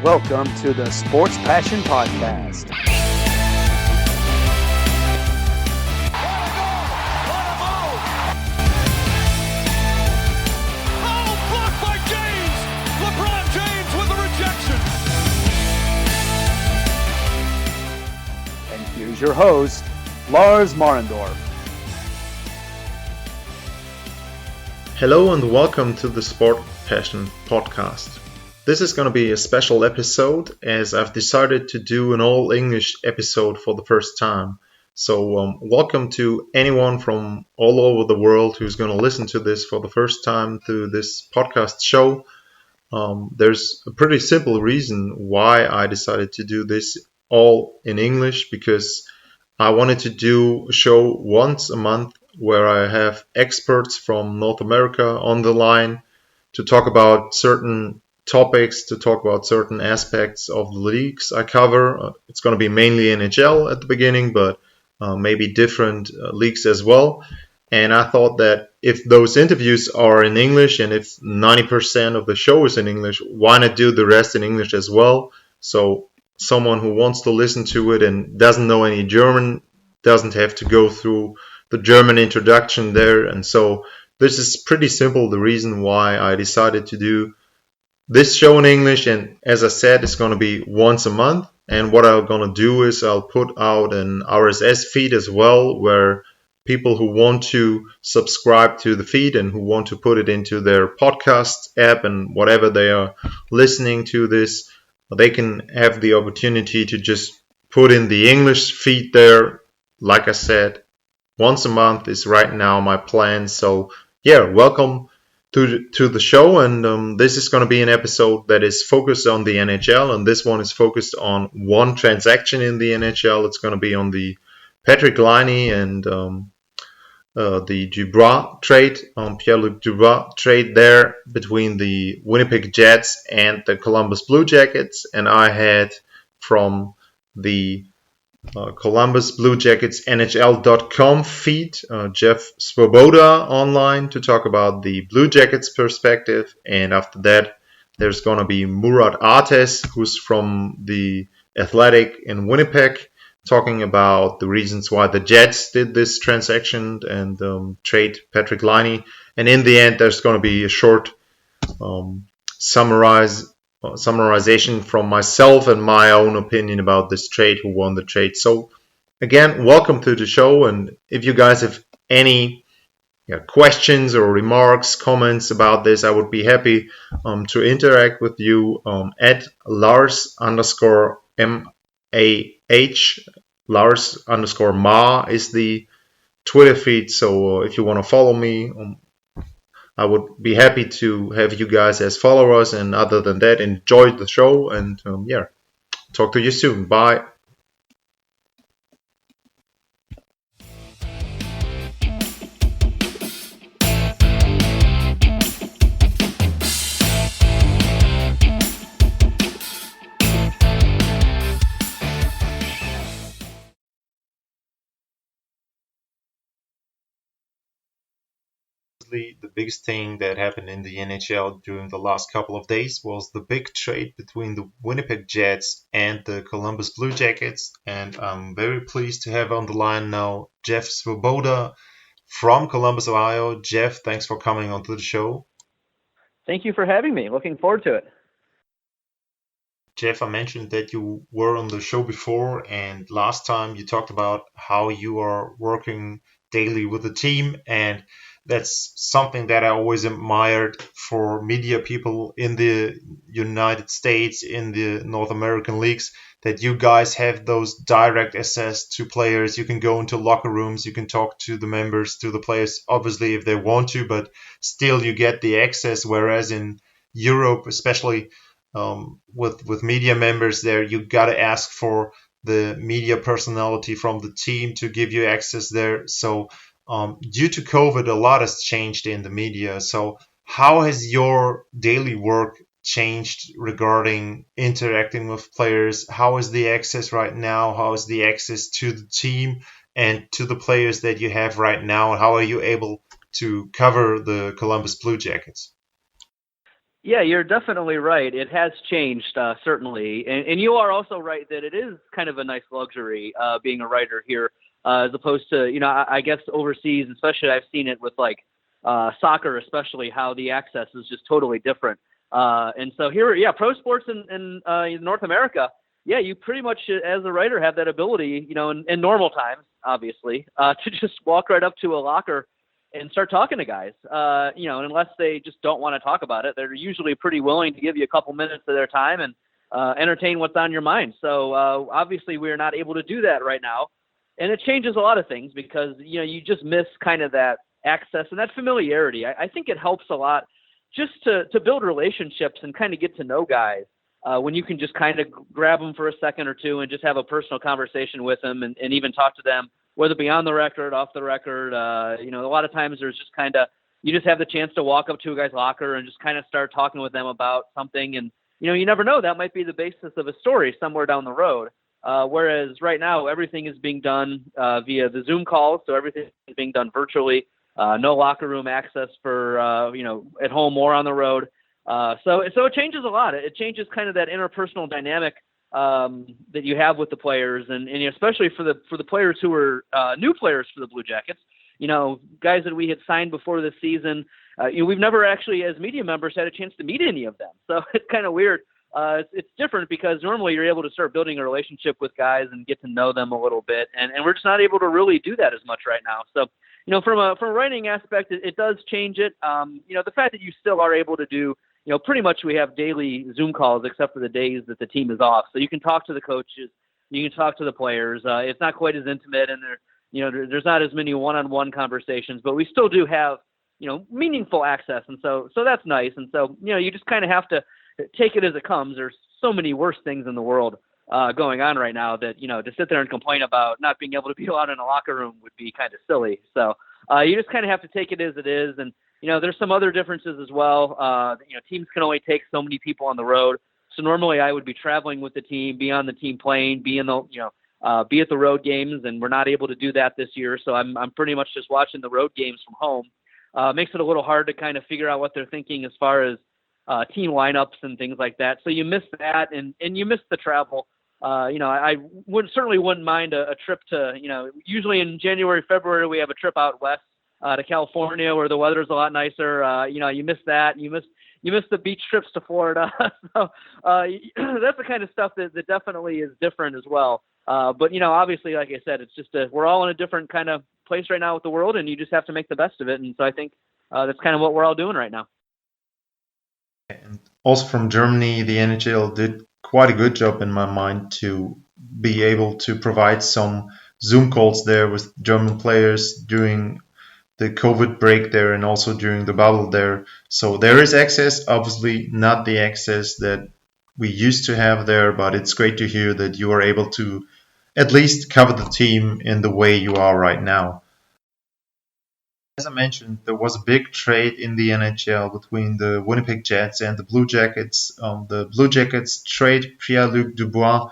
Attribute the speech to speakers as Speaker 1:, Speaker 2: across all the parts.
Speaker 1: Welcome to the Sports Passion Podcast.
Speaker 2: Oh, blocked by James! LeBron James with the rejection.
Speaker 1: And here's your host, Lars Marendorf.
Speaker 3: Hello and welcome to the Sport Passion Podcast. This is going to be a special episode as I've decided to do an all-English episode for the first time. So welcome to anyone from all over the world who's going to listen to this for the first time through this podcast show. There's a pretty simple reason why I decided to do this all in English, because I wanted to do a show once a month where I have experts from North America on the line to talk about certain topics, to talk about certain aspects of the leagues I cover. It's going to be mainly NHL at the beginning, but maybe different leagues as well. And I thought that if those interviews are in English and if 90% of the show is in English, why not do the rest in English as well? So someone who wants to listen to it and doesn't know any German doesn't have to go through the German introduction there. And so this is pretty simple, the reason why I decided to do this show in English. And as I said, it's going to be once a month. And what I'm going to do is I'll put out an RSS feed as well, where people who want to subscribe to the feed and who want to put it into their podcast app and whatever they are listening to this, they can have the opportunity to just put in the English feed there. Like I said, once a month is right now my plan. So yeah, welcome to the show. And this is going to be an episode that is focused on the NHL. And this one is focused on one transaction in the NHL. It's going to be on the Patrik Laine and the Dubois trade, Pierre-Luc Dubois trade there between the Winnipeg Jets and the Columbus Blue Jackets. And I had from the Columbus Blue Jackets NHL.com feed Jeff Svoboda online to talk about the Blue Jackets perspective. And after that, there's going to be Murat Ates, who's from the Athletic in Winnipeg, talking about the reasons why the Jets did this transaction and trade Patrik Laine. And in the end, there's going to be a short summarization from myself and my own opinion about this trade, who won the trade. So again, welcome to the show. And if you guys have any questions or remarks, comments about this, I would be happy to interact with you at Lars_MAH. Lars_Ma is the Twitter feed. So if you want to follow me, I would be happy to have you guys as followers. And other than that, enjoy the show. And talk to you soon. Bye. The biggest thing that happened in the NHL during the last couple of days was the big trade between the Winnipeg Jets and the Columbus Blue Jackets. And I'm very pleased to have on the line now Jeff Svoboda from Columbus, Ohio. Jeff, thanks for coming onto the show.
Speaker 1: Thank you for having me. Looking forward to it.
Speaker 3: Jeff, I mentioned that you were on the show before, and last time you talked about how you are working daily with the team, and that's something that I always admired for media people in the United States, in the North American leagues, that you guys have those direct access to players. You can go into locker rooms, you can talk to the members, to the players, obviously if they want to, but still you get the access. Whereas in Europe, especially with media members there, you got to ask for the media personality from the team to give you access there. So due to COVID, a lot has changed in the media. So how has your daily work changed regarding interacting with players? How is the access right now? How is the access to the team and to the players that you have right now? How are you able to cover the Columbus Blue Jackets?
Speaker 1: Yeah, you're definitely right. It has changed, certainly. And you are also right that it is kind of a nice luxury being a writer here, as opposed to, I guess overseas, especially I've seen it with like soccer, especially how the access is just totally different. And so here, yeah, pro sports in North America, yeah, you pretty much, as a writer, have that ability, in normal times, obviously, to just walk right up to a locker and start talking to guys. And unless they just don't want to talk about it, they're usually pretty willing to give you a couple minutes of their time and entertain what's on your mind. So obviously we're not able to do that right now. And it changes a lot of things because, you just miss kind of that access and that familiarity. I think it helps a lot just to build relationships and kind of get to know guys when you can just kind of grab them for a second or two and just have a personal conversation with them and even talk to them, whether it be on the record, off the record. A lot of times there's just kind of, you just have the chance to walk up to a guy's locker and just kind of start talking with them about something. And, you never know, that might be the basis of a story somewhere down the road. Whereas right now, everything is being done via the Zoom calls. So everything is being done virtually. No locker room access for, at home or on the road. So it changes a lot. It changes kind of that interpersonal dynamic that you have with the players, and especially for the players who are new players for the Blue Jackets, guys that we had signed before the season. We've never actually, as media members, had a chance to meet any of them. So it's kind of weird. It's different because normally you're able to start building a relationship with guys and get to know them a little bit, and we're just not able to really do that as much right now. So, from a writing aspect, it does change it. The fact that you still are able to do, pretty much we have daily Zoom calls except for the days that the team is off. So you can talk to the coaches, you can talk to the players. It's not quite as intimate, and there's not as many one-on-one conversations, but we still do have, meaningful access. And so that's nice. And so, you just kind of have to take it as it comes. There's so many worse things in the world going on right now that, to sit there and complain about not being able to be allowed in a locker room would be kind of silly. So you just kind of have to take it as it is. And, there's some other differences as well. Teams can only take so many people on the road. So normally I would be traveling with the team, be on the team plane, be at the road games, and we're not able to do that this year. So I'm pretty much just watching the road games from home. Makes it a little hard to kind of figure out what they're thinking as far as team lineups and things like that. So you miss that, and you miss the travel. I certainly wouldn't mind a trip to, usually in January, February, we have a trip out west to California where the weather's a lot nicer. You miss that. You miss the beach trips to Florida. So that's the kind of stuff that definitely is different as well. But, obviously, like I said, it's just we're all in a different kind of place right now with the world, and you just have to make the best of it. And so I think that's kind of what we're all doing right now.
Speaker 3: And also from Germany, the NHL did quite a good job in my mind to be able to provide some Zoom calls there with German players during the COVID break there and also during the bubble there. So there is access, obviously not the access that we used to have there, but it's great to hear that you are able to at least cover the team in the way you are right now. As I mentioned, there was a big trade in the NHL between the Winnipeg Jets and the Blue Jackets. The Blue Jackets trade Pierre-Luc Dubois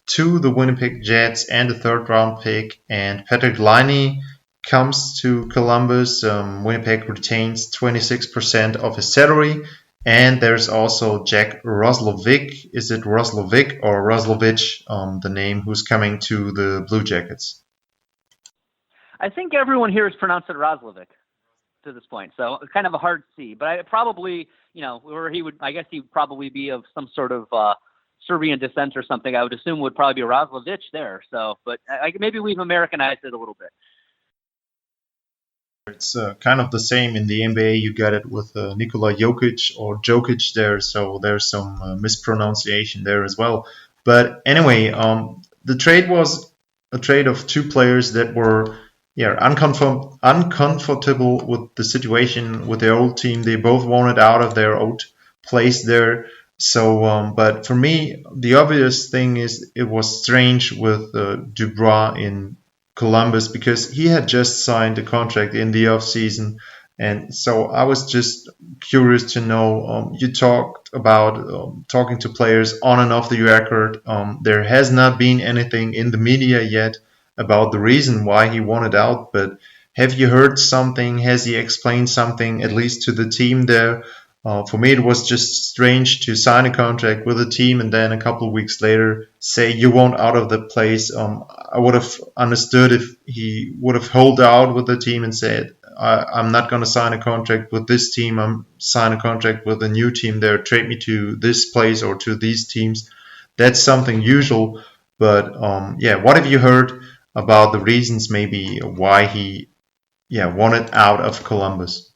Speaker 3: to the Winnipeg Jets and a third-round pick, and Patrik Laine comes to Columbus. Winnipeg retains 26% of his salary, and there's also Jack Roslivic. Is it Roslivic or Roslivic, the name, who's coming to the Blue Jackets?
Speaker 1: I think everyone here has pronounced it Roslivic to this point, so it's kind of a hard C. But I probably, where I guess he would probably be of some sort of Serbian descent or something. I would assume would probably be Roslivic there. So, but maybe we've Americanized it a little bit.
Speaker 3: It's kind of the same in the NBA. You got it with Nikola Jokic or Jokic there, so there's some mispronunciation there as well. But anyway, the trade was a trade of two players that were uncomfortable with the situation with their old team. They both wanted out of their old place there. So, but for me, the obvious thing is it was strange with Dubois in Columbus because he had just signed a contract in the off season, and so I was just curious to know. You talked about talking to players on and off the record. There has not been anything in the media yet about the reason why he wanted out, but have you heard something? Has he explained something, at least to the team there? For me, it was just strange to sign a contract with a team and then a couple of weeks later say you want out of the place. I would have understood if he would have held out with the team and said, I'm not going to sign a contract with this team. I'm sign a contract with a new team there. Trade me to this place or to these teams. That's something usual. But what have you heard about the reasons maybe why he wanted out of Columbus?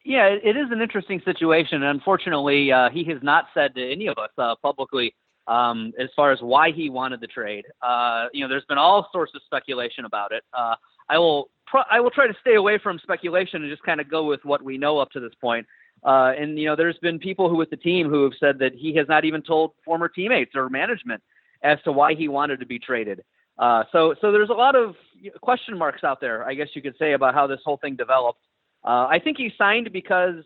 Speaker 1: Yeah, it is an interesting situation. Unfortunately, he has not said to any of us publicly as far as why he wanted the trade. There's been all sorts of speculation about it. I will try to stay away from speculation and just kind of go with what we know up to this point. There's been people who with the team who have said that he has not even told former teammates or management as to why he wanted to be traded. So there's a lot of question marks out there, I guess you could say, about how this whole thing developed. I think he signed because,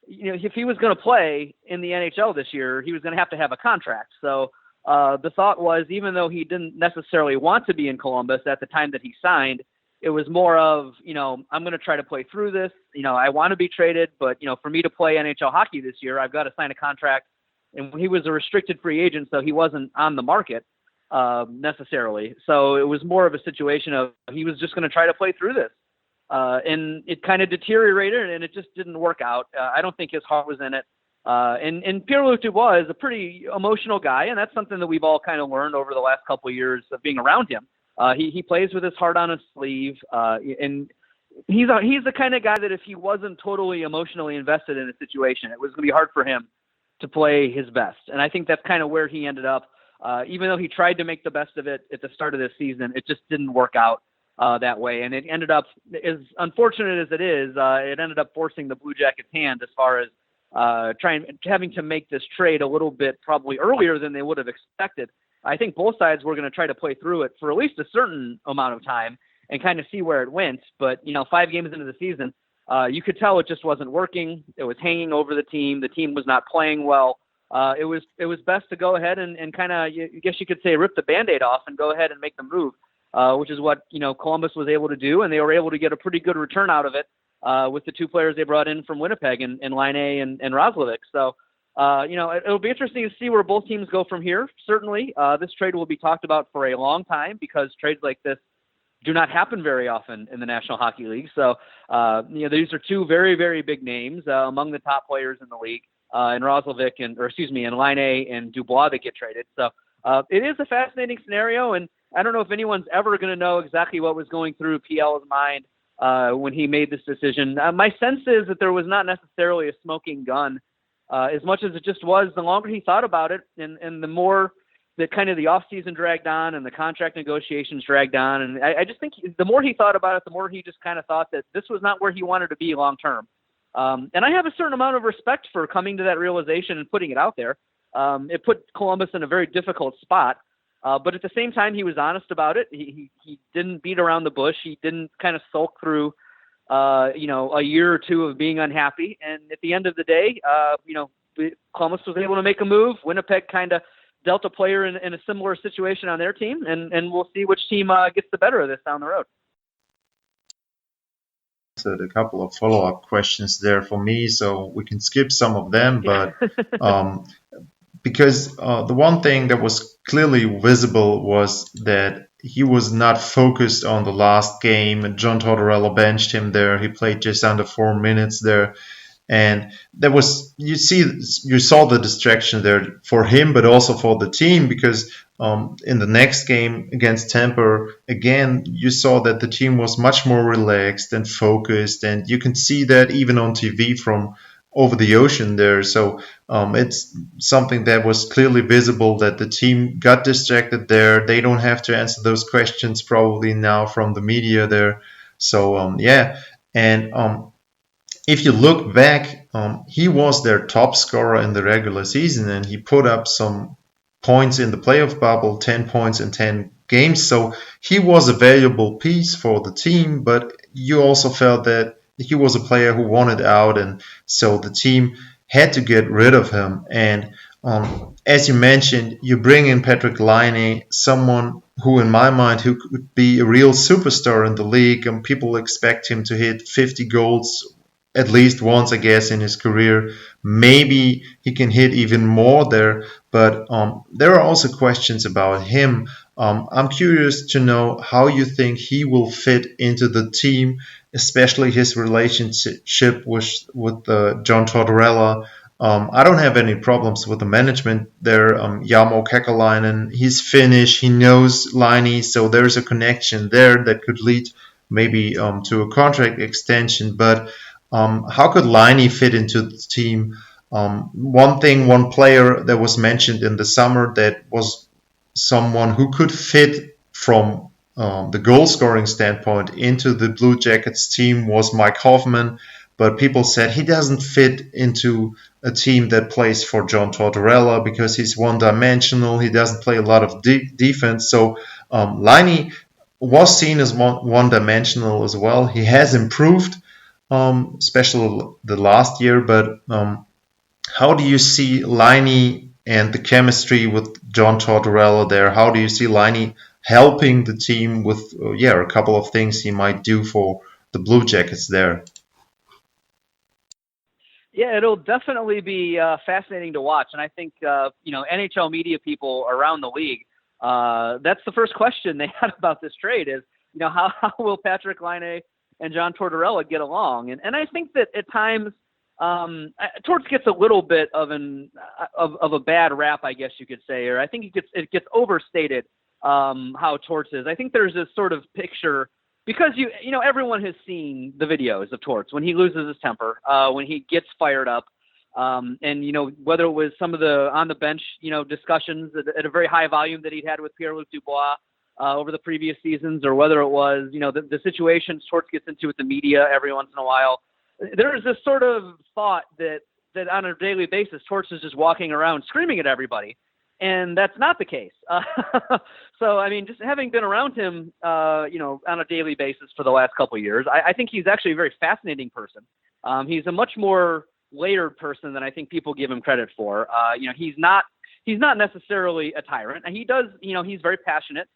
Speaker 1: if he was going to play in the NHL this year, he was going to have a contract. So the thought was, even though he didn't necessarily want to be in Columbus at the time that he signed, it was more of, I'm going to try to play through this. I want to be traded, but, for me to play NHL hockey this year, I've got to sign a contract. And he was a restricted free agent, so he wasn't on the market necessarily. So it was more of a situation of he was just going to try to play through this. And it kind of deteriorated, and it just didn't work out. I don't think his heart was in it. And Pierre-Luc Dubois is a pretty emotional guy, and that's something that we've all kind of learned over the last couple of years of being around him. He plays with his heart on his sleeve, and he's the kind of guy that if he wasn't totally emotionally invested in a situation, it was going to be hard for him to play his best. And I think that's kind of where he ended up. Even though he tried to make the best of it at the start of this season, it just didn't work out that way. And it ended up, as unfortunate as it is, it ended up forcing the Blue Jackets' hand as far as having to make this trade a little bit probably earlier than they would have expected. I think both sides were going to try to play through it for at least a certain amount of time and kind of see where it went. But, 5 games into the season, you could tell it just wasn't working. It was hanging over the team. The team was not playing well. It was best to go ahead and kind of, I guess you could say, rip the Band-Aid off and go ahead and make the move, which is what, Columbus was able to do. And they were able to get a pretty good return out of it with the 2 players they brought in from Winnipeg and Laine and Roslivic. So, it'll be interesting to see where both teams go from here. Certainly, this trade will be talked about for a long time because trades like this do not happen very often in the National Hockey League. So, these are 2 very, very big names among the top players in the league, and Roslivic and Laine and Dubois that get traded. So, it is a fascinating scenario, and I don't know if anyone's ever going to know exactly what was going through PL's mind when he made this decision. My sense is that there was not necessarily a smoking gun. As much as it just was, the longer he thought about it and the more that kind of the offseason dragged on and the contract negotiations dragged on. And I just think the more he thought about it, the more he just kind of thought that this was not where he wanted to be long term. And I have a certain amount of respect for coming to that realization and putting it out there. It put Columbus in a very difficult spot. But at the same time, he was honest about it. He didn't beat around the bush. He didn't kind of sulk through a year or 2 of being unhappy. And at the end of the day, Columbus was able to make a move. Winnipeg kind of dealt a player in a similar situation on their team, and we'll see which team gets the better of this down the road.
Speaker 3: So a couple of follow-up questions there for me, so we can skip some of them, but because the one thing that was clearly visible was that he was not focused on the last game. John Tortorella benched him there. He played just under 4 minutes there. And there was, you saw the distraction there for him, but also for the team, because in the next game against Tampa, again, you saw that the team was much more relaxed and focused. And you can see that even on TV from over the ocean there. So it's something that was clearly visible that the team got distracted there. They don't have to answer those questions probably now from the media there. So and if you look back, he was their top scorer in the regular season, and he put up some points in the playoff bubble, 10 points in 10 games. So he was a valuable piece for the team, but you also felt that he was a player who wanted out, and so the team had to get rid of him. And as you mentioned, you bring in Patrik Laine, someone who, in my mind, who could be a real superstar in the league, and people expect him to hit 50 goals at least once, I guess, in his career. Maybe he can hit even more there, but there are also questions about him. I'm curious to know how you think he will fit into the team, especially his relationship with John Tortorella. I don't have any problems with the management there. Jarmo Kekalainen, he's Finnish, he knows Laine, so there's a connection there that could lead maybe to a contract extension. But how could Laine fit into the team? One player that was mentioned in the summer that was someone who could fit from the goal scoring standpoint into the Blue Jackets team was Mike Hoffman, but people said he doesn't fit into a team that plays for John Tortorella because he's one-dimensional. He doesn't play a lot of defense. So Laine was seen as one-dimensional as well. He has improved, especially the last year. But how do you see Laine and the chemistry with John Tortorella there? How do you see Laine helping the team with a couple of things he might do for the Blue Jackets there?
Speaker 1: Yeah, it'll definitely be fascinating to watch. And I think, NHL media people around the league, that's the first question they had about this trade is, how will Patrik Laine and John Tortorella get along? And I think that at times, Torts gets a little bit of a bad rap, I guess you could say, or I think it gets overstated how Torts is. I think there's this sort of picture because everyone has seen the videos of Torts when he loses his temper, when he gets fired up, and whether it was some of the on the bench discussions at a very high volume that he'd had with Pierre-Luc Dubois over the previous seasons, or whether it was the situations Torts gets into with the media every once in a while. There is this sort of thought that on a daily basis Torts is just walking around screaming at everybody. And that's not the case. So, I mean, just having been around him, on a daily basis for the last couple of years, I think he's actually a very fascinating person. He's a much more layered person than I think people give him credit for. He's not necessarily a tyrant. And he does, he's very passionate.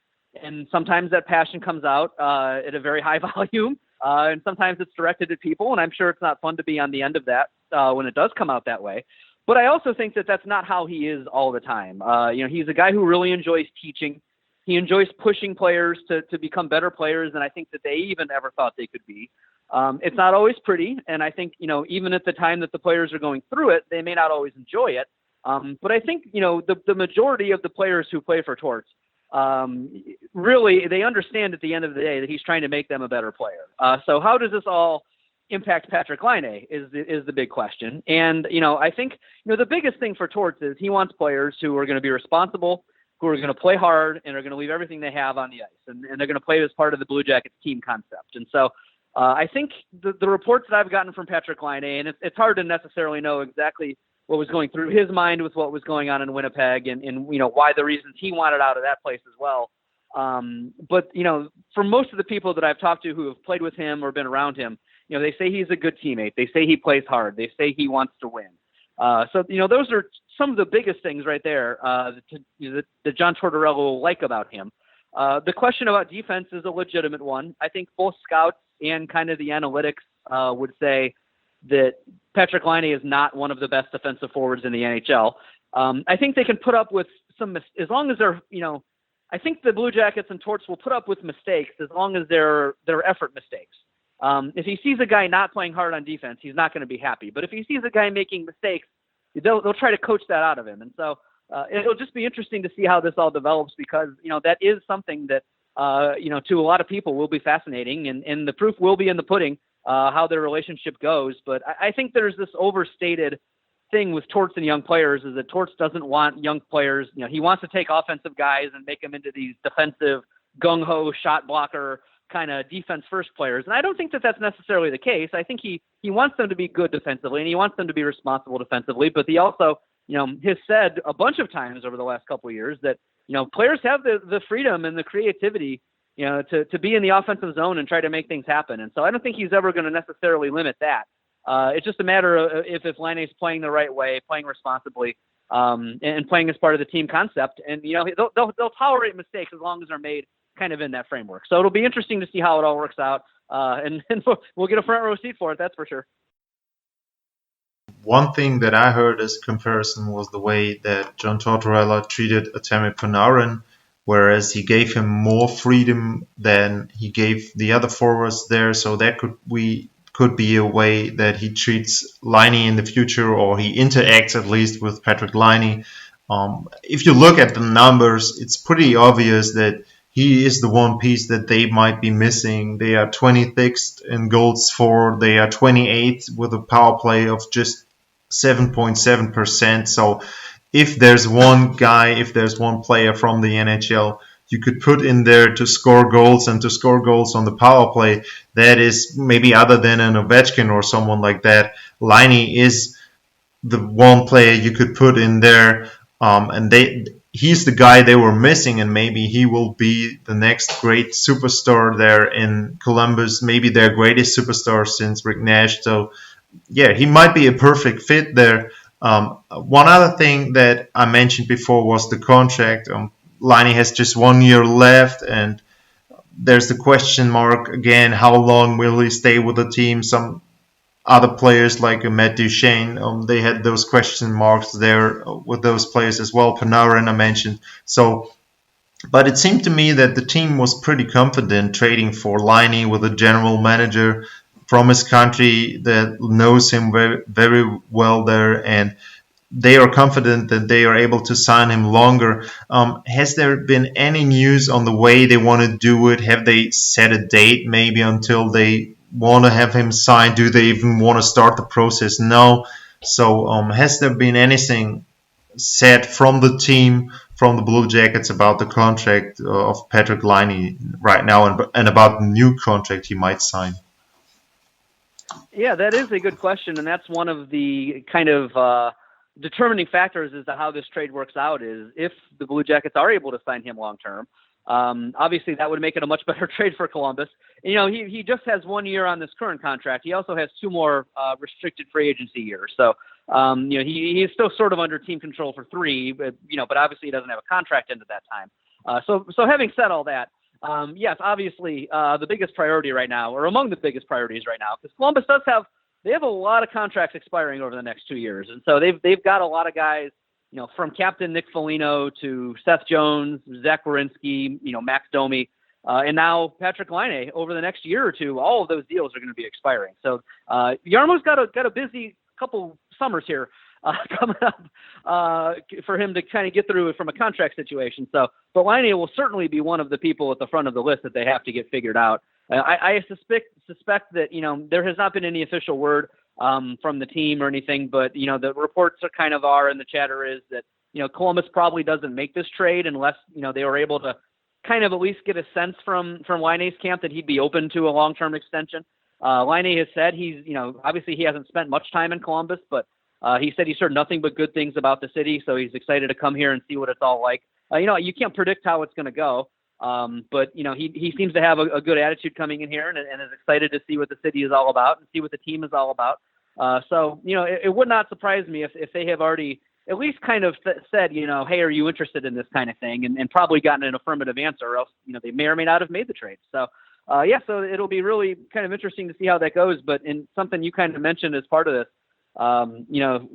Speaker 1: And sometimes that passion comes out at a very high volume. And sometimes it's directed at people. And I'm sure it's not fun to be on the end of that when it does come out that way. But I also think that that's not how he is all the time. He's a guy who really enjoys teaching. He enjoys pushing players to become better players than I think that they even ever thought they could be. It's not always pretty. And I think, even at the time that the players are going through it, they may not always enjoy it. But I think, the majority of the players who play for Torts, really, they understand at the end of the day that he's trying to make them a better player. So how does this all impact Patrik Laine is the big question. And, I think, the biggest thing for Torts is he wants players who are going to be responsible, who are going to play hard, and are going to leave everything they have on the ice. And they're going to play as part of the Blue Jackets team concept. And so I think the reports that I've gotten from Patrik Laine, and it's hard to necessarily know exactly what was going through his mind with what was going on in Winnipeg and why the reasons he wanted out of that place as well. But, for most of the people that I've talked to who have played with him or been around him, they say he's a good teammate. They say he plays hard. They say he wants to win. So, those are some of the biggest things right there that John Tortorella will like about him. The question about defense is a legitimate one. I think both scouts and kind of the analytics would say that Patrik Laine is not one of the best defensive forwards in the NHL. I think they can put up with as long as they're, I think the Blue Jackets and Torts will put up with mistakes as long as they're effort mistakes. If he sees a guy not playing hard on defense, he's not going to be happy. But if he sees a guy making mistakes, they'll try to coach that out of him. And so it'll just be interesting to see how this all develops because, that is something that, to a lot of people will be fascinating. And the proof will be in the pudding, how their relationship goes. But I think there's this overstated thing with Torts and young players is that Torts doesn't want young players. He wants to take offensive guys and make them into these defensive, gung-ho, shot blocker kind of defense first players. And I don't think that that's necessarily the case. I think he wants them to be good defensively and he wants them to be responsible defensively, but he also, has said a bunch of times over the last couple of years that, players have the freedom and the creativity, to be in the offensive zone and try to make things happen. And so I don't think he's ever going to necessarily limit that. It's just a matter of if Laine is playing the right way, playing responsibly, and playing as part of the team concept. And, they'll tolerate mistakes as long as they're made kind of in that framework. So it'll be interesting to see how it all works out. And we'll get a front row seat for it. That's for sure.
Speaker 3: one thing that I heard as a comparison was the way that John Tortorella treated Artemi Panarin, whereas he gave him more freedom than he gave the other forwards there. So that could be a way that he treats Laine in the future, or he interacts at least with Patrik Laine. If you look at the numbers, it's pretty obvious that he is the one piece that they might be missing. They are 26th in goals for. They are 28th with a power play of just 7.7%. So if there's one guy, if there's one player from the NHL you could put in there to score goals and to score goals on the power play, that is maybe other than an Ovechkin or someone like that, Laine is the one player you could put in there. And he's the guy they were missing, and maybe he will be the next great superstar there in Columbus, maybe their greatest superstar since Rick Nash. So, yeah, he might be a perfect fit there. One other thing that I mentioned before was the contract. Laine has just 1 year left, and there's the question mark again, how long will he stay with the team? Some other players like Matt Duchene, they had those question marks there with those players as well. Panarin I mentioned. So, but it seemed to me that the team was pretty confident trading for Laine with a general manager from his country that knows him very, very well there, and they are confident that they are able to sign him longer. Has there been any news on the way they want to do it? Have they set a date maybe until they want to have him signed? Do they even want to start the process? No. So has there been anything said from the team, from the Blue Jackets, about the contract of Patrik Laine right now, and about the new contract he might sign?
Speaker 1: Yeah, that is a good question, and that's one of the kind of determining factors as to how this trade works out. Is if the Blue Jackets are able to sign him long term, obviously that would make it a much better trade for Columbus. You know, he just has 1 year on this current contract. He also has 2 more restricted free agency years. So, you know, he is still sort of under team control for 3, but, you know, but obviously he doesn't have a contract into that time. So having said all that, yes, obviously the biggest priority right now, or among the biggest priorities right now, because Columbus they have a lot of contracts expiring over the next 2 years. And so they've got a lot of guys, you know, from Captain Nick Foligno to Seth Jones, Zach Werenski, you know, Max Domi, and now Patrik Laine. Over the next year or two, all of those deals are going to be expiring. So Jarmo's got a busy couple summers here coming up for him to kind of get through from a contract situation. So, but Laine will certainly be one of the people at the front of the list that they have to get figured out. I suspect that, you know, there has not been any official word from the team or anything, but, you know, the reports are kind of and the chatter is that, you know, Columbus probably doesn't make this trade unless, you know, they were able to kind of at least get a sense from Laine's camp that he'd be open to a long-term extension. Laine has said he's, you know, obviously he hasn't spent much time in Columbus, but he said he's heard nothing but good things about the city, so he's excited to come here and see what it's all like. You know, you can't predict how it's going to go. But, you know, he seems to have a good attitude coming in here and is excited to see what the city is all about and see what the team is all about. So, you know, it would not surprise me if they have already at least kind of said, you know, hey, are you interested in this kind of thing? And probably gotten an affirmative answer, or else, you know, they may or may not have made the trade. So, yeah, so it'll be really kind of interesting to see how that goes. But in something you kind of mentioned as part of this, you know,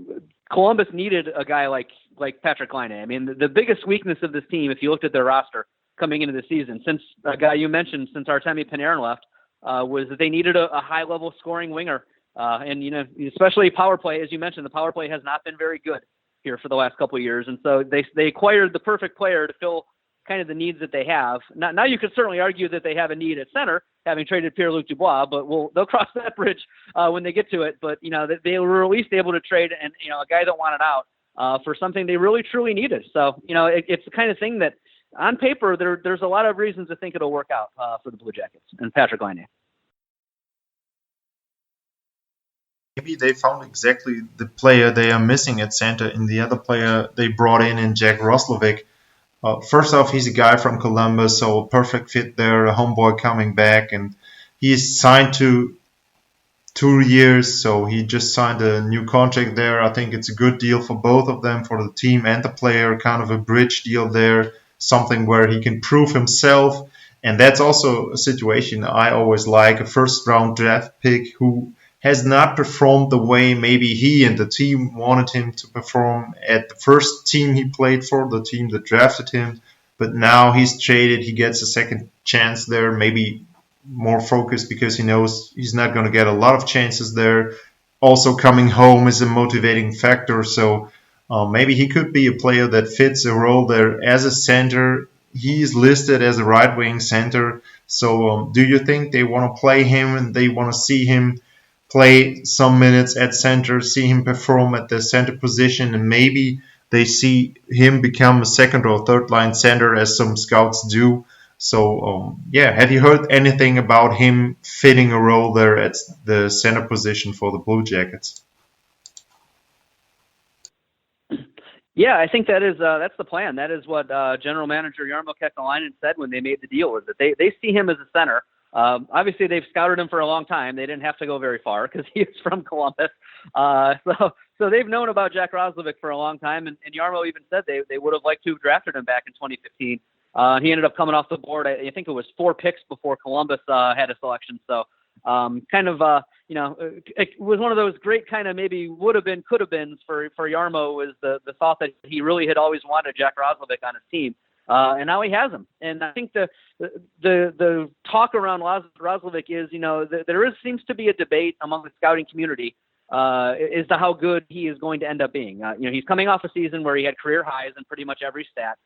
Speaker 1: Columbus needed a guy like Patrik Laine. I mean, the biggest weakness of this team, if you looked at their roster coming into the season, since a guy you mentioned, since Artemi Panarin left, was that they needed a high-level scoring winger. And, you know, especially power play, as you mentioned, the power play has not been very good here for the last couple of years. And so they acquired the perfect player to fill kind of the needs that they have. Now you could certainly argue that they have a need at center, having traded Pierre-Luc Dubois, but they'll cross that bridge when they get to it. But, you know, they were at least able to trade, and, you know, a guy that wanted out for something they really, truly needed. So, you know, it's the kind of thing that on paper, there's a lot of reasons to think it'll work out for the Blue Jackets and Patrik Laine.
Speaker 3: Maybe they found exactly the player they are missing at center in the other player they brought in Jack Roslivic. First off, he's a guy from Columbus, so a perfect fit there, a homeboy coming back, and he's signed to 2 years, so he just signed a new contract there. I think it's a good deal for both of them, for the team and the player, kind of a bridge deal there, something where he can prove himself. And that's also a situation I always like, a first-round draft pick who has not performed the way maybe he and the team wanted him to perform at the first team he played for, the team that drafted him. But now he's traded, he gets a second chance there, maybe more focused because he knows he's not going to get a lot of chances there. Also, coming home is a motivating factor, so maybe he could be a player that fits a role there as a center. He's listed as a right wing center. So do you think they want to play him and they want to see him play some minutes at center, see him perform at the center position, and maybe they see him become a second or third line center as some scouts do? So, have you heard anything about him fitting a role there at the center position for the Blue Jackets?
Speaker 1: Yeah, I think that's the plan. That is what General Manager Jarmo Kekalainen said when they made the deal, was that they see him as a center. Obviously, they've scouted him for a long time. They didn't have to go very far because he is from Columbus. So they've known about Jack Roslivic for a long time, and Jarmo even said they would have liked to have drafted him back in 2015. He ended up coming off the board. I think it was 4 picks before Columbus had a selection. So it was one of those great kind of maybe would have been, could have been for Jarmo, was the thought that he really had always wanted Jack Roslivic on his team. And now he has him. And I think the talk around Roslivic is, seems to be a debate among the scouting community as to how good he is going to end up being. He's coming off a season where he had career highs in pretty much every stat,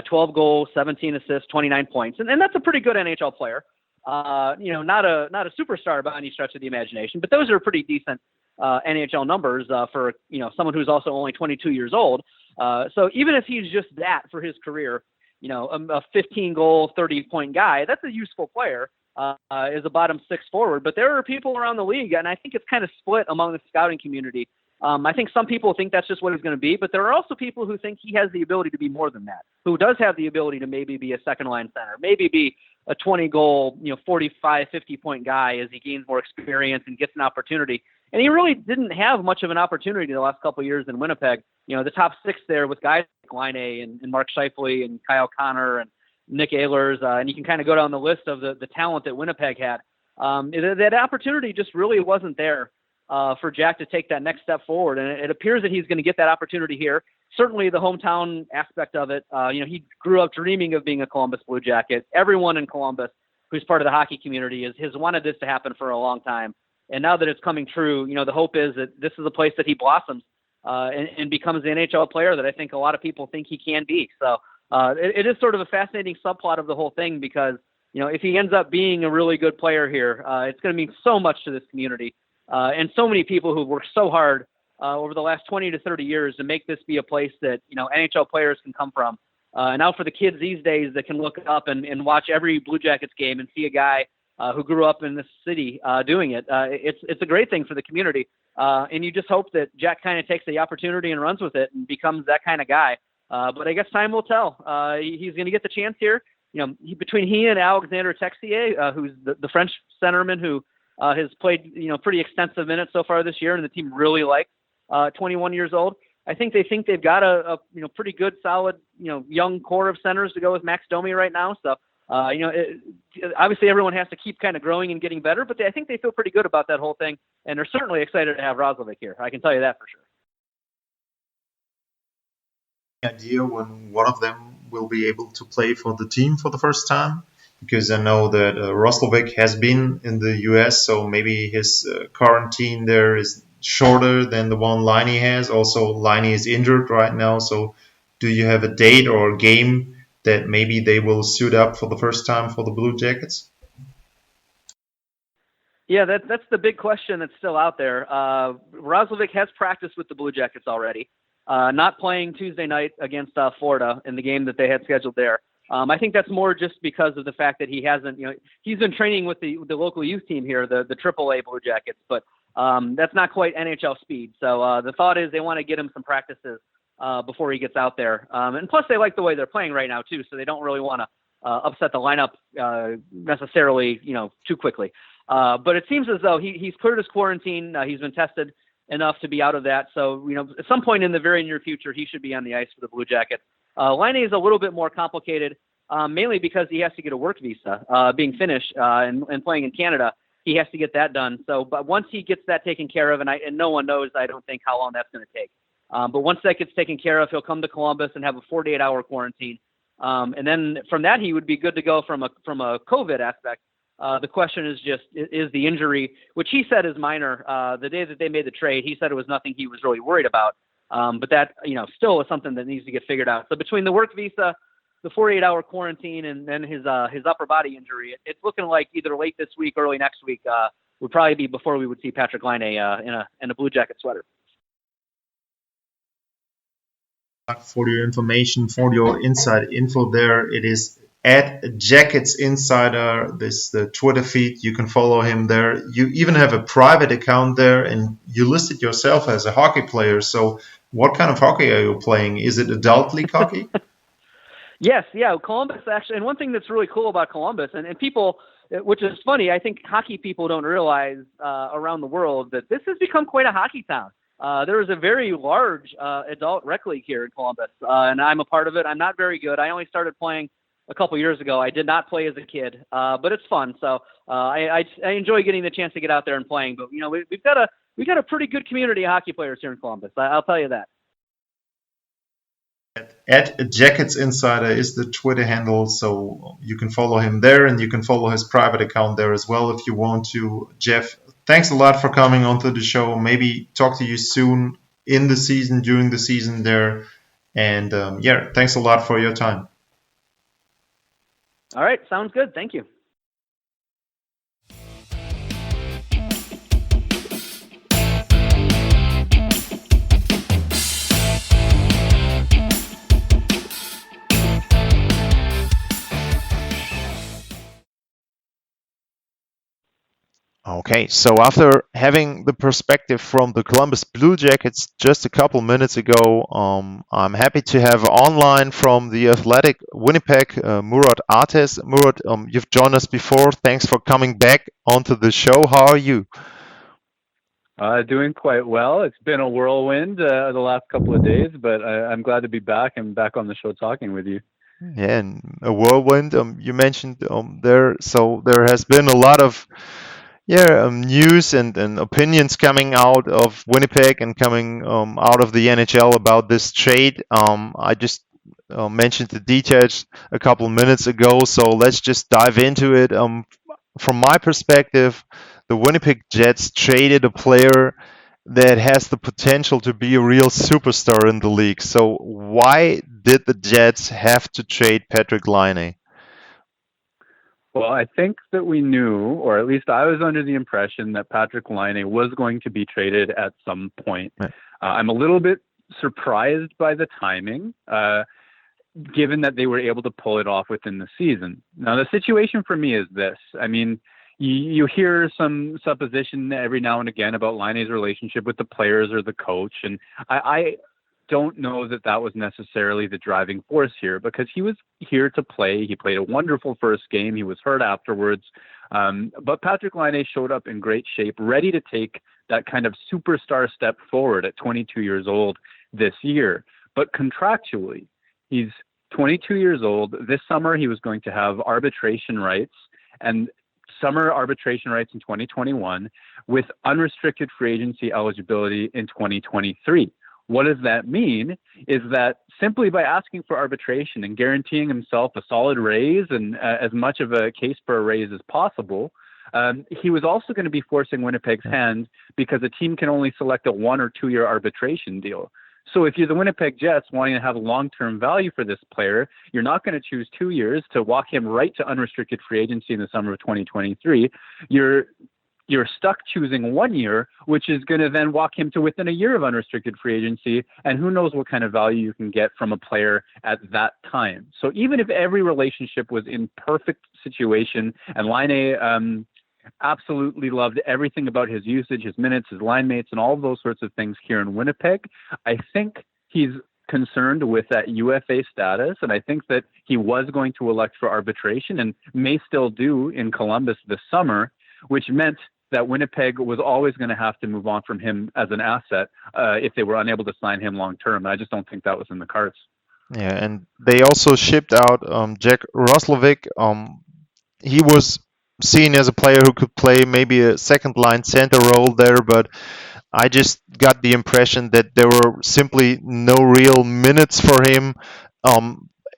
Speaker 1: 12 goals, 17 assists, 29 points. And that's a pretty good NHL player. Not a superstar by any stretch of the imagination, but those are pretty decent NHL numbers for someone who's also only 22 years old. So even if he's just that for his career, a 15 goal, 30 point guy, that's a useful player as a bottom 6 forward. But there are people around the league, and I think it's kind of split among the scouting community. I think some people think that's just what he's going to be, but there are also people who think he has the ability to be more than that, who does have the ability to maybe be a second line center, maybe be a 20 goal, 45, 50 point guy as he gains more experience and gets an opportunity. And he really didn't have much of an opportunity the last couple of years in Winnipeg. The top 6 there with guys like Laine and Mark Scheifele and Kyle Connor and Nick Ehlers, and you can kind of go down the list of the talent that Winnipeg had. That opportunity just really wasn't there for Jack to take that next step forward. And it appears that he's going to get that opportunity here. Certainly the hometown aspect of it. He grew up dreaming of being a Columbus Blue Jacket. Everyone in Columbus who's part of the hockey community has wanted this to happen for a long time. And now that it's coming true, the hope is that this is a place that he blossoms and becomes the NHL player that I think a lot of people think he can be. So it is sort of a fascinating subplot of the whole thing because, if he ends up being a really good player here, it's going to mean so much to this community and so many people who've worked so hard over the last 20 to 30 years to make this be a place that, NHL players can come from. And now for the kids these days that can look up and watch every Blue Jackets game and see a guy who grew up in this city doing it. It's a great thing for the community. And you just hope that Jack kind of takes the opportunity and runs with it and becomes that kind of guy. But I guess time will tell. He's going to get the chance here. Between he and Alexander Texier, who's the French centerman who has played, pretty extensive minutes so far this year, and the team really likes 21 years old. I think they've got a pretty good, solid, young core of centers to go with Max Domi right now. So, obviously everyone has to keep kind of growing and getting better, but I think they feel pretty good about that whole thing, and they're certainly excited to have Roslivic here. I can tell you that for sure.
Speaker 3: Idea when one of them will be able to play for the team for the first time? Because I know that Roslivic has been in the US, so maybe his quarantine there is shorter than the one Laine has. Also, Laine is injured right now, so do you have a date or a game that maybe they will suit up for the first time for the Blue Jackets?
Speaker 1: Yeah, that's the big question that's still out there. Roslivic has practiced with the Blue Jackets already, not playing Tuesday night against Florida in the game that they had scheduled there. I think that's more just because of the fact that he hasn't, he's been training with the local youth team here, the AAA Blue Jackets, but that's not quite NHL speed. So the thought is they want to get him some practices before he gets out there. And plus they like the way they're playing right now too, so they don't really want to upset the lineup necessarily, too quickly. But it seems as though he's cleared his quarantine. He's been tested enough to be out of that. So, at some point in the very near future, he should be on the ice for the Blue Jackets. Laine is a little bit more complicated, mainly because he has to get a work visa, being Finnish and playing in Canada. he has to get that done. So, but once he gets that taken care of, and no one knows, I don't think, how long that's going to take. But once that gets taken care of, he'll come to Columbus and have a 48-hour quarantine. And then from that, he would be good to go from a COVID aspect. The question is just, is the injury, which he said is minor. The day that they made the trade, he said it was nothing he was really worried about. But that, still is something that needs to get figured out. So between the work visa, the 48-hour quarantine, and then his upper body injury, it's looking like either late this week, early next week would probably be before we would see Patrik Laine in a Blue Jacket sweater.
Speaker 3: For your information, for your inside info there, it is at Jackets Insider, the Twitter feed. You can follow him there. You even have a private account there, and you listed yourself as a hockey player. So what kind of hockey are you playing? Is it adult league hockey?
Speaker 1: Yes, yeah. Columbus, actually, and one thing that's really cool about Columbus, and people, which is funny, I think hockey people don't realize around the world that this has become quite a hockey town. There is a very large adult rec league here in Columbus, and I'm a part of it. I'm not very good. I only started playing a couple years ago. I did not play as a kid, but it's fun. So I enjoy getting the chance to get out there and playing. But we've got a pretty good community of hockey players here in Columbus. I'll tell you that.
Speaker 3: At Jackets Insider is the Twitter handle, so you can follow him there, and you can follow his private account there as well if you want to. Jeff, thanks a lot for coming onto the show. Maybe talk to you soon in the season, during the season there. And thanks a lot for your time.
Speaker 1: All right, sounds good. Thank you.
Speaker 3: Okay, so after having the perspective from the Columbus Blue Jackets just a couple minutes ago, I'm happy to have online from the Athletic Winnipeg, Murat Ates. Murat, you've joined us before. Thanks for coming back onto the show. How are you?
Speaker 4: Doing quite well. It's been a whirlwind the last couple of days, but I'm glad to be back and back on the show talking with you.
Speaker 3: Yeah, and a whirlwind. You mentioned there, so there has been a lot of news and opinions coming out of Winnipeg and coming out of the NHL about this trade. I just mentioned the details a couple minutes ago, so let's just dive into it. From my perspective, the Winnipeg Jets traded a player that has the potential to be a real superstar in the league. So why did the Jets have to trade Patrik Laine?
Speaker 4: Well, I think that we knew, or at least I was under the impression, that Patrik Laine was going to be traded at some point. Right. I'm a little bit surprised by the timing, given that they were able to pull it off within the season. Now, the situation for me is this. I mean, you hear some supposition every now and again about Laine's relationship with the players or the coach, and I don't know that was necessarily the driving force here, because he was here to play. He played a wonderful first game. He was hurt afterwards. But Patrik Laine showed up in great shape, ready to take that kind of superstar step forward at 22 years old this year. But contractually, he's 22 years old. This summer, he was going to have arbitration rights and summer arbitration rights in 2021 with unrestricted free agency eligibility in 2023. What does that mean is that simply by asking for arbitration and guaranteeing himself a solid raise and as much of a case for a raise as possible, he was also going to be forcing Winnipeg's hand, because a team can only select a 1 or 2 year arbitration deal. So if you're the Winnipeg Jets wanting to have long-term value for this player, you're not going to choose 2 years to walk him right to unrestricted free agency in the summer of 2023. You're stuck choosing 1 year, which is going to then walk him to within a year of unrestricted free agency. And who knows what kind of value you can get from a player at that time. So even if every relationship was in perfect situation and Laine absolutely loved everything about his usage, his minutes, his line mates, and all of those sorts of things here in Winnipeg, I think he's concerned with that UFA status. And I think that he was going to elect for arbitration and may still do in Columbus this summer, which meant that Winnipeg was always going to have to move on from him as an asset if they were unable to sign him long term. I just don't think that was in the cards.
Speaker 3: Yeah, and they also shipped out Jack Roslivic. He was seen as a player who could play maybe a second line center role there, but I just got the impression that there were simply no real minutes for him.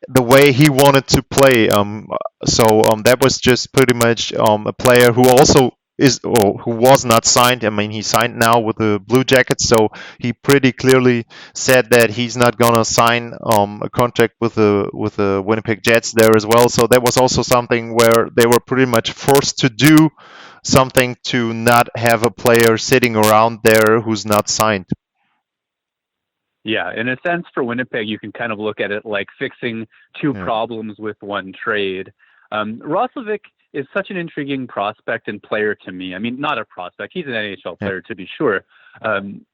Speaker 3: The way he wanted to play. That was just pretty much a player who also is or who was not signed. I mean, he signed now with the Blue Jackets, so he pretty clearly said that he's not gonna sign a contract with the Winnipeg Jets there as well. So that was also something where they were pretty much forced to do something to not have a player sitting around there who's not signed.
Speaker 4: Yeah, in a sense, for Winnipeg, you can kind of look at it like fixing two problems with one trade. Roslivic is such an intriguing prospect and player to me. I mean, not a prospect. He's an NHL player, to be sure.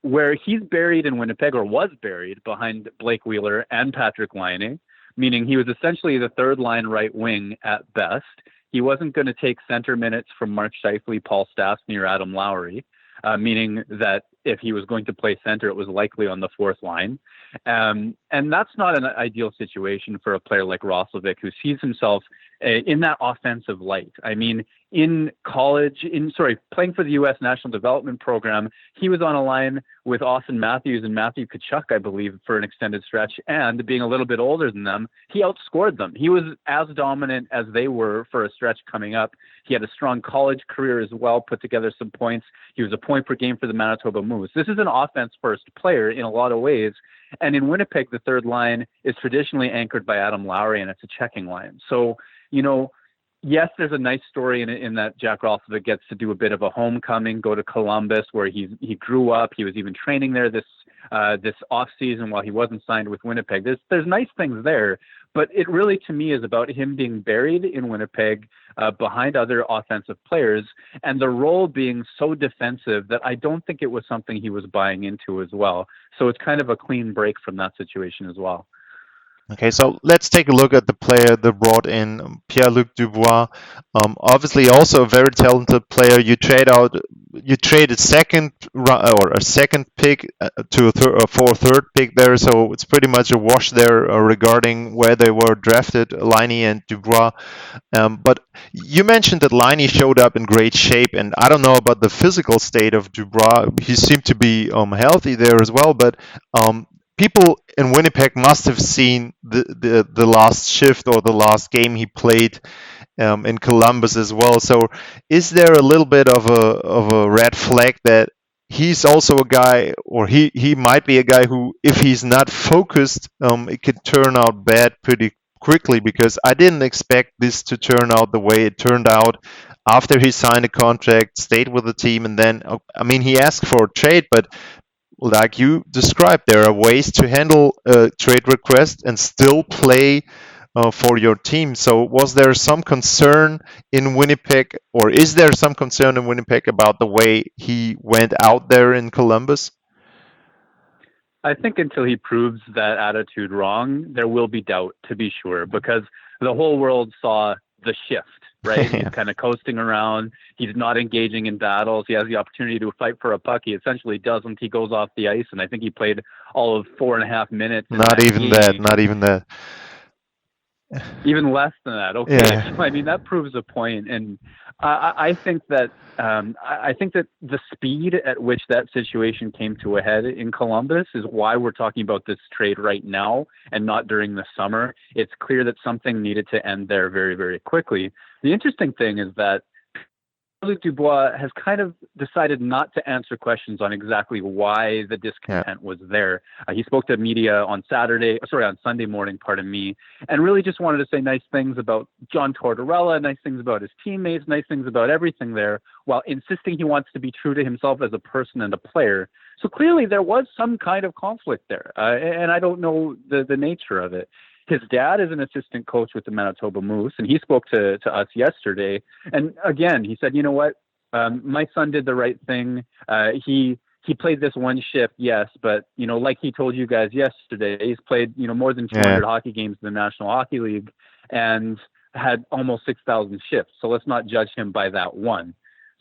Speaker 4: Where he's buried in Winnipeg, or was buried, behind Blake Wheeler and Patrik Laine, meaning he was essentially the third-line right wing at best. He wasn't going to take center minutes from Mark Scheifele, Paul Stastny, or Adam Lowry, meaning that if he was going to play center, it was likely on the fourth line. And that's not an ideal situation for a player like Roslivic, who sees himself in that offensive light. I mean, in college, playing for the U.S. National Development Program, he was on a line with Austin Matthews and Matthew Tkachuk, I believe, for an extended stretch. And being a little bit older than them, he outscored them. He was as dominant as they were for a stretch coming up. He had a strong college career as well, put together some points. He was a point per game for the Manitoba Moose. This is an offense-first player in a lot of ways. And in Winnipeg, the third line is traditionally anchored by Adam Lowry, and it's a checking line. So, yes, there's a nice story in that Jack Roslivic gets to do a bit of a homecoming, go to Columbus, where he grew up. He was even training there this off season while he wasn't signed with Winnipeg. There's nice things there, but it really, to me, is about him being buried in Winnipeg behind other offensive players, and the role being so defensive that I don't think it was something he was buying into as well. So it's kind of a clean break from that situation as well.
Speaker 3: Okay, so let's take a look at the player that brought in Pierre-Luc Dubois. Obviously, also a very talented player. You trade a second pick for a third pick there, so it's pretty much a wash there regarding where they were drafted, Laine and Dubois. But you mentioned that Laine showed up in great shape, and I don't know about the physical state of Dubois. He seemed to be healthy there as well, but people in Winnipeg must have seen the last shift or the last game he played in Columbus as well. So, is there a little bit of a red flag that he's also a guy, or he might be a guy who, if he's not focused, it could turn out bad pretty quickly? Because I didn't expect this to turn out the way it turned out. After he signed a contract, stayed with the team, and then, I mean, he asked for a trade, but like you described, there are ways to handle a trade request and still play for your team. So was there some concern in Winnipeg, or is there some concern in Winnipeg about the way he went out there in Columbus?
Speaker 4: I think until he proves that attitude wrong, there will be doubt, to be sure, because the whole world saw the shift. Right? He's kind of coasting around. He's not engaging in battles. He has the opportunity to fight for a puck. He essentially doesn't. He goes off the ice, and I think he played all of 4.5 minutes.
Speaker 3: Not even that.
Speaker 4: Even less than that. Okay. Yeah. I mean, that proves a point. And I think that the speed at which that situation came to a head in Columbus is why we're talking about this trade right now and not during the summer. It's clear that something needed to end there very, very quickly. The interesting thing is that Luc Dubois has kind of decided not to answer questions on exactly why the discontent was there. He spoke to media on Sunday morning, and really just wanted to say nice things about John Tortorella, nice things about his teammates, nice things about everything there, while insisting he wants to be true to himself as a person and a player. So clearly there was some kind of conflict there, and I don't know the nature of it. His dad is an assistant coach with the Manitoba Moose, and he spoke to us yesterday. And again, he said, you know what, my son did the right thing. He played this one shift, yes, but, like he told you guys yesterday, he's played, more than 200 hockey games in the National Hockey League and had almost 6,000 shifts. So let's not judge him by that one.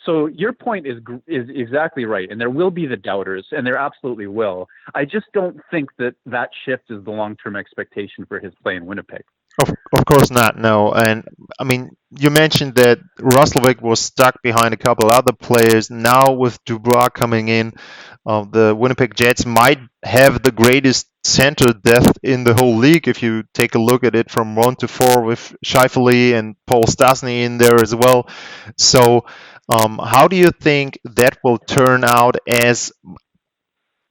Speaker 4: So your point is exactly right, and there will be the doubters, and there absolutely will. I just don't think that shift is the long-term expectation for his play in Winnipeg.
Speaker 3: Of course not, no. And I mean, you mentioned that Roslivic was stuck behind a couple other players. Now with Dubois coming in, the Winnipeg Jets might have the greatest center depth in the whole league if you take a look at it from 1 to 4 with Scheifele and Paul Stastny in there as well. So, how do you think that will turn out as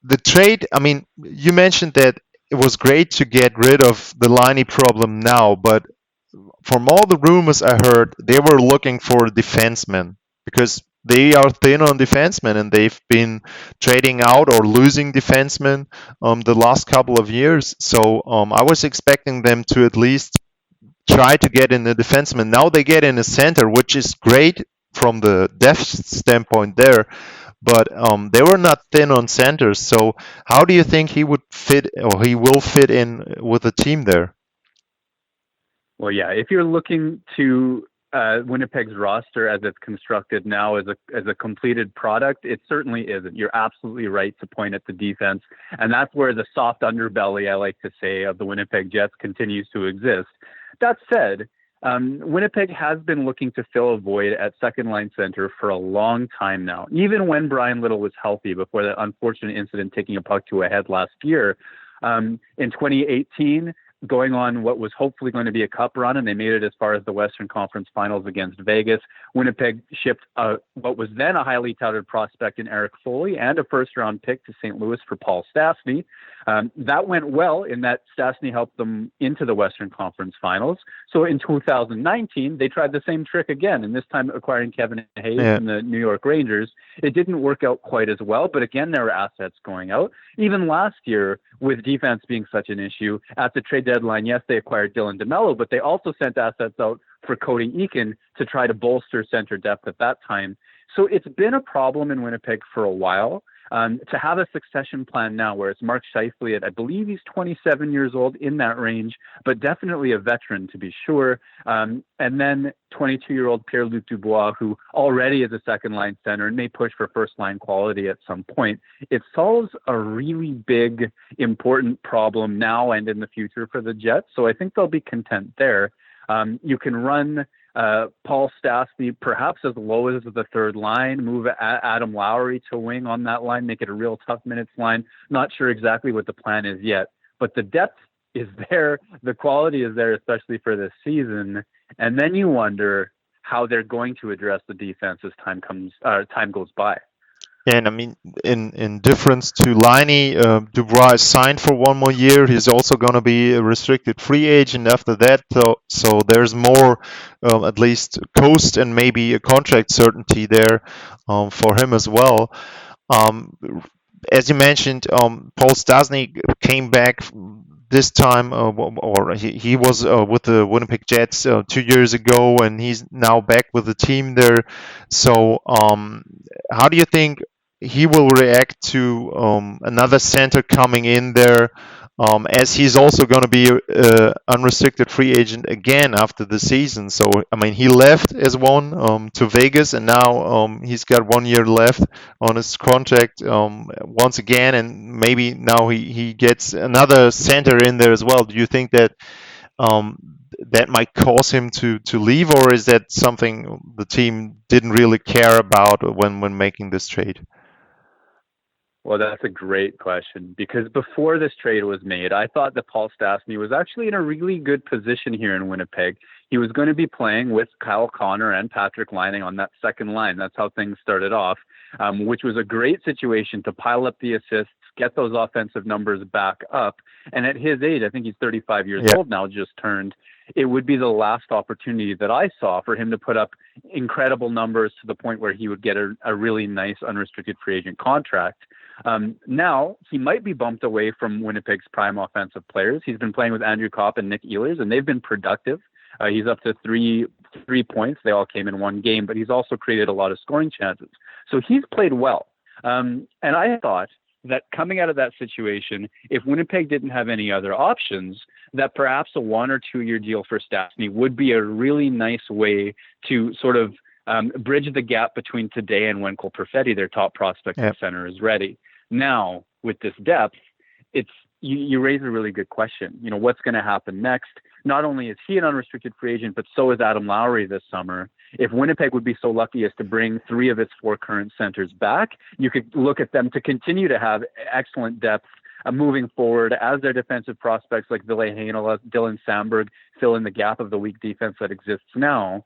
Speaker 3: the trade? I mean, you mentioned that it was great to get rid of the Laine problem now, but from all the rumors I heard, they were looking for a defenseman because they are thin on defensemen and they've been trading out or losing defensemen the last couple of years. So I was expecting them to at least try to get in a defenseman. Now they get in a center, which is great from the depth standpoint there. But they were not thin on centers. So how do you think he would fit or he will fit in with the team there?
Speaker 4: Well, yeah, if you're looking to Winnipeg's roster as it's constructed now as a completed product, it certainly isn't. You're absolutely right to point at the defense, and that's where the soft underbelly, I like to say, of the Winnipeg Jets continues to exist. That said, Winnipeg has been looking to fill a void at second line center for a long time now, even when Brian Little was healthy before that unfortunate incident taking a puck to a head last year. In 2018, going on what was hopefully going to be a cup run, and they made it as far as the Western Conference Finals against Vegas. Winnipeg shipped what was then a highly touted prospect in Eric Foley and a first-round pick to St. Louis for Paul Stastny. That went well in that Stastny helped them into the Western Conference Finals. So in 2019, they tried the same trick again, and this time acquiring Kevin Hayes from the New York Rangers. It didn't work out quite as well, but again, there were assets going out. Even last year, with defense being such an issue, at the trade deadline, yes, they acquired Dylan DeMello, but they also sent assets out for Cody Eakin to try to bolster center depth at that time. So it's been a problem in Winnipeg for a while. To have a succession plan now where it's Mark Scheifele at, I believe he's 27 years old, in that range, but definitely a veteran to be sure. And then 22-year-old Pierre-Luc Dubois, who already is a second-line center and may push for first-line quality at some point. It solves a really big, important problem now and in the future for the Jets. So I think they'll be content there. You can run Paul Stastny perhaps as low as the third line, move Adam Lowry to wing on that line, make it a real tough minutes line. Not sure exactly what the plan is yet, but the depth is there. The quality is there, especially for this season. And then you wonder how they're going to address the defense as time goes by.
Speaker 3: And I mean, in difference to Laine, Dubois is signed for 1 more year. He's also going to be a restricted free agent after that. So there's more, at least cost and maybe a contract certainty there for him as well. As you mentioned, Paul Stastny came back this time, or he was with the Winnipeg Jets 2 years ago, and he's now back with the team there. So how do you think he will react to another center coming in there, as he's also going to be an unrestricted free agent again after the season? So, I mean, he left as one to Vegas, and now he's got 1 year left on his contract once again, and maybe now he gets another center in there as well. Do you think that that might cause him to leave, or is that something the team didn't really care about when making this trade?
Speaker 4: Well, that's a great question, because before this trade was made, I thought that Paul Stastny was actually in a really good position here in Winnipeg. He was going to be playing with Kyle Connor and Patrik Laine on that second line. That's how things started off, which was a great situation to pile up the assists, get those offensive numbers back up. And at his age, I think he's 35 years old now, just turned, it would be the last opportunity that I saw for him to put up incredible numbers to the point where he would get a really nice unrestricted free agent contract. Now he might be bumped away from Winnipeg's prime offensive players. He's been playing with Andrew Kopp and Nick Ehlers, and they've been productive. He's up to three points. They all came in one game, but he's also created a lot of scoring chances. So he's played well. And I thought that coming out of that situation, if Winnipeg didn't have any other options, that perhaps a 1 or 2 year deal for Stastny would be a really nice way to sort of bridge the gap between today and when Cole Perfetti, their top prospect at center, is ready. Now, with this depth, you raise a really good question. You know, what's going to happen next? not only is he an unrestricted free agent, but so is Adam Lowry this summer. If Winnipeg would be so lucky as to bring 3 of its 4 current centers back, you could look at them to continue to have excellent depth moving forward as their defensive prospects like Ville Heinola, Dylan Samberg fill in the gap of the weak defense that exists now.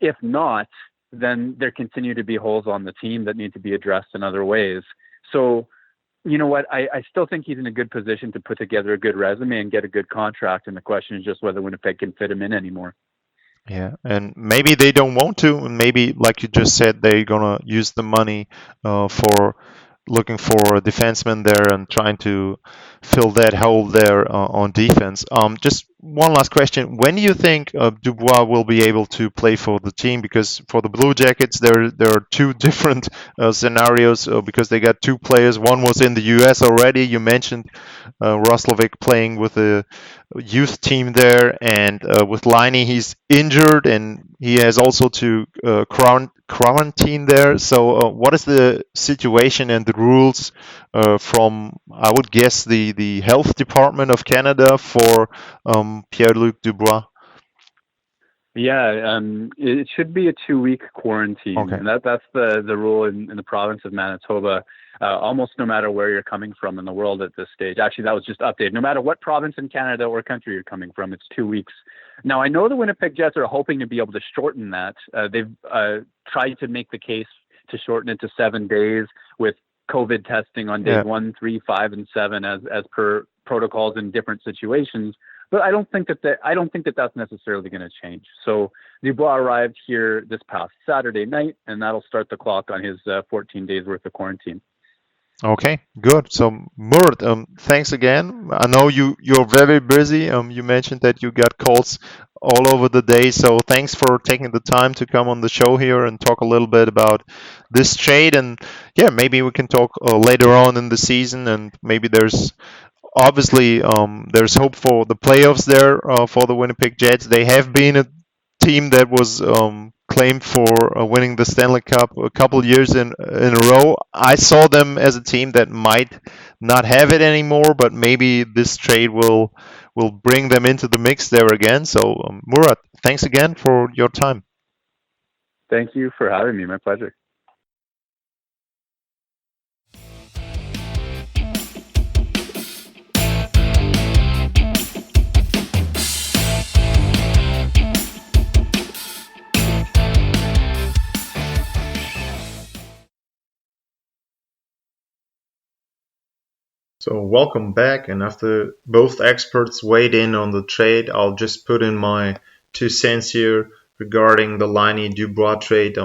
Speaker 4: If not, then there continue to be holes on the team that need to be addressed in other ways. So, you know what? I still think he's in a good position to put together a good resume and get a good contract. And the question is just whether Winnipeg can fit him in anymore.
Speaker 3: Yeah, and maybe they don't want to, and maybe, like you just said, they're gonna use the money for looking for a defenseman there and trying to fill that hole there on defense. Just one last question: when do you think Dubois will be able to play for the team? Because for the Blue Jackets, there are 2 different scenarios because they got 2 players. One was in the U.S. already. You mentioned Roslivic playing with the youth team there, and with Laine, he's injured and he has also to quarantine there. So what is the situation and the rules from, I would guess, the health department of Canada for Pierre-Luc Dubois?
Speaker 4: Yeah, it should be a 2-week quarantine.
Speaker 3: Okay.
Speaker 4: And that's the rule in the province of Manitoba. Almost no matter where you're coming from in the world at this stage. Actually, that was just updated. No matter what province in Canada or country you're coming from, it's 2 weeks. Now, I know the Winnipeg Jets are hoping to be able to shorten that. They've tried to make the case to shorten it to 7 days with COVID testing on days 1, 3, 5, and 7 as per protocols in different situations. But I don't think that that's necessarily going to change. So Dubois arrived here this past Saturday night, and that'll start the clock on his 14 days worth of quarantine.
Speaker 3: Okay, good. So Murat, thanks again. I know you're very busy. You mentioned that you got calls all over the day. So thanks for taking the time to come on the show here and talk a little bit about this trade. And yeah, maybe we can talk later on in the season. And maybe there's obviously there's hope for the playoffs there for the Winnipeg Jets. They have been a team that was claimed for winning the Stanley Cup a couple years in a row. I saw them as a team that might not have it anymore, but maybe this trade will bring them into the mix there again. So Murat, thanks again for your time.
Speaker 4: Thank you for having me. My pleasure.
Speaker 3: So welcome back, and after both experts weighed in on the trade, I'll just put in my 2 cents here regarding the Laine Dubois trade.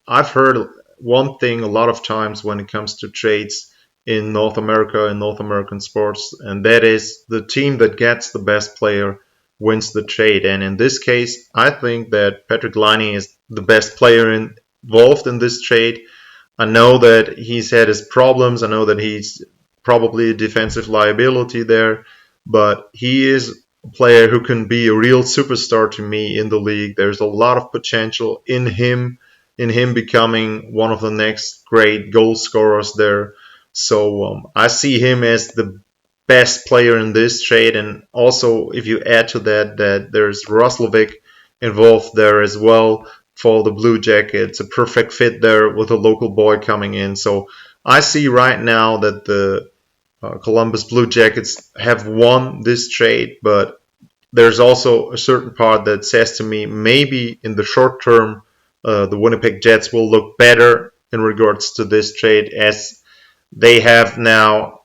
Speaker 3: I've heard one thing a lot of times when it comes to trades in North America and North American sports, and that is the team that gets the best player wins the trade. And in this case, I think that Patrik Laine is the best player involved in this trade. I know that he's had his problems. I know that he's probably a defensive liability there, but he is a player who can be a real superstar to me in the league. There's a lot of potential in him becoming one of the next great goal scorers there. So I see him as the best player in this trade. And also, if you add to that there's Roslivic involved there as well for the Blue Jackets, a perfect fit there with a local boy coming in. So I see right now that the Columbus Blue Jackets have won this trade, but there's also a certain part that says to me maybe in the short term the Winnipeg Jets will look better in regards to this trade, as they have now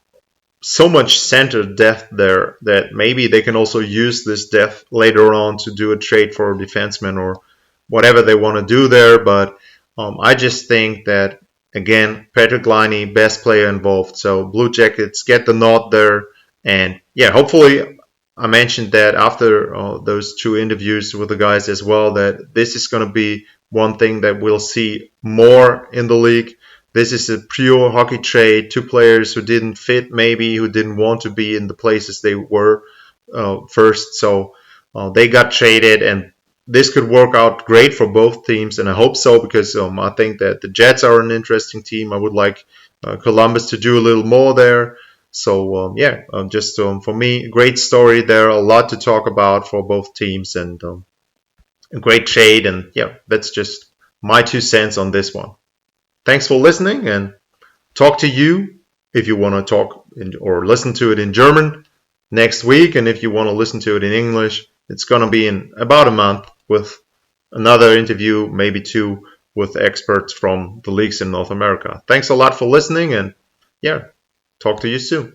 Speaker 3: so much center depth there that maybe they can also use this depth later on to do a trade for a defenseman or whatever they want to do there. But I just think that, again, Patrik Laine, best player involved. So Blue Jackets get the nod there. And yeah, hopefully, I mentioned that after those 2 interviews with the guys as well, that this is going to be one thing that we'll see more in the league. This is a pure hockey trade. 2 players who didn't fit, maybe, who didn't want to be in the places they were first. So they got traded, and this could work out great for both teams, and I hope so, because I think that the Jets are an interesting team. I would like Columbus to do a little more there. So for me, great story there. A lot to talk about for both teams, and a great shade. And that's just my 2 cents on this one. Thanks for listening, and talk to you if you want to talk or listen to it in German next week. And if you want to listen to it in English, it's going to be in about a month with another interview, maybe 2, with experts from the leagues in North America. Thanks a lot for listening, and talk to you soon.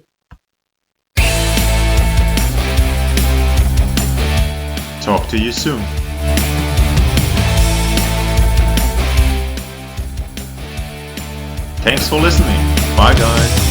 Speaker 3: Talk to you soon. Thanks for listening. Bye, guys.